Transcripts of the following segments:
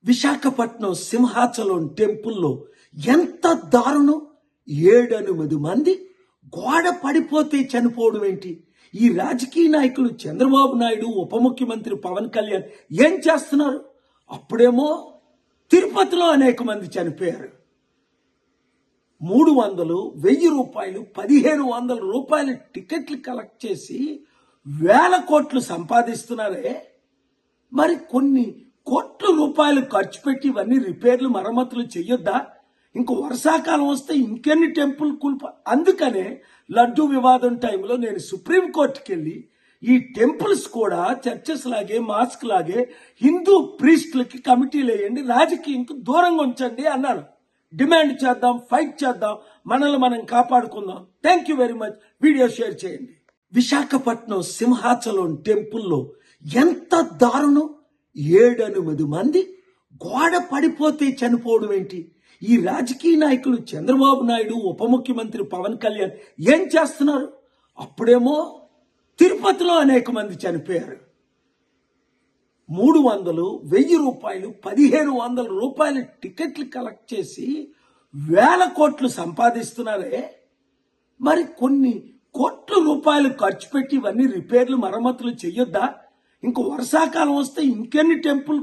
విశాఖపట్నం సింహాచలం టెంపుల్లో ఎంత దారుణం! 7-8 మంది గోడ పడిపోతే చనిపోవడం ఏంటి? ఈ రాజకీయ నాయకులు చంద్రబాబు నాయుడు, ఉప ముఖ్యమంత్రి పవన్ కళ్యాణ్ ఏం చేస్తున్నారు? అప్పుడేమో తిరుపతిలో అనేక మంది చనిపోయారు. 300, 1000 రూపాయలు, 1500 రూపాయలు టికెట్లు కలెక్ట్ చేసి వేల కోట్లు సంపాదిస్తున్నారే. మరి కొన్ని కోట్ల రూపాయలు ఖర్చు పెట్టి ఇవన్నీ రిపేర్లు, మరమ్మతులు చెయ్యొద్దా? ఇంకో వర్షాకాలం వస్తే ఇంకెన్ని టెంపుల్ అందుకనే లడ్డూ వివాదం టైంలో నేను సుప్రీంకోర్టుకి వెళ్ళి ఈ టెంపుల్స్ కూడా చర్చెస్ లాగే, మాస్క్ లాగే హిందూ ప్రీస్టులకి కమిటీలు వేయండి, రాజకీయంకి దూరంగా ఉంచండి అన్నాను. డిమాండ్ చేద్దాం, ఫైట్ చేద్దాం, మనల్ని మనం కాపాడుకుందాం. Thank you very much. Video share చేయండి. విశాఖపట్నం సింహాచలం టెంపుల్లో ఎంత దారుణం! 7-8 మంది గోడ పడిపోతే చనిపోవడం ఏంటి? ఈ రాజకీయ నాయకులు చంద్రబాబు నాయుడు, ఉప ముఖ్యమంత్రి పవన్ కళ్యాణ్ ఏం చేస్తున్నారు? అప్పుడేమో తిరుపతిలో అనేక మంది చనిపోయారు. 300, 1000 రూపాయలు, 1500 రూపాయలు టికెట్లు కలెక్ట్ చేసి వేల కోట్లు సంపాదిస్తున్నారే. మరి కొన్ని కోట్ల రూపాయలు ఖర్చు పెట్టి ఇవన్నీ రిపేర్లు, మరమ్మతులు చెయ్యొద్దా? ఇంకో వర్షాకాలం వస్తే ఇంకెన్ని టెంపుల్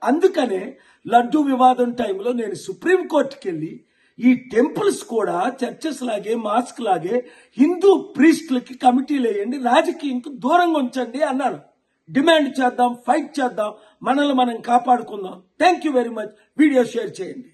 అందుకనే లడ్డూ వివాదం టైంలో నేను సుప్రీంకోర్టుకి వెళ్ళి ఈ టెంపుల్స్ కూడా చర్చెస్ లాగే, మాస్క్ లాగే హిందూ ప్రీస్టులకి కమిటీలు వేయండి, రాజకీయంకి దూరంగా ఉంచండి అన్నాను. డిమాండ్ చేద్దాం, ఫైట్ చేద్దాం, మనల్ని మనం కాపాడుకుందాం. Thank you very much. Video share చేయండి.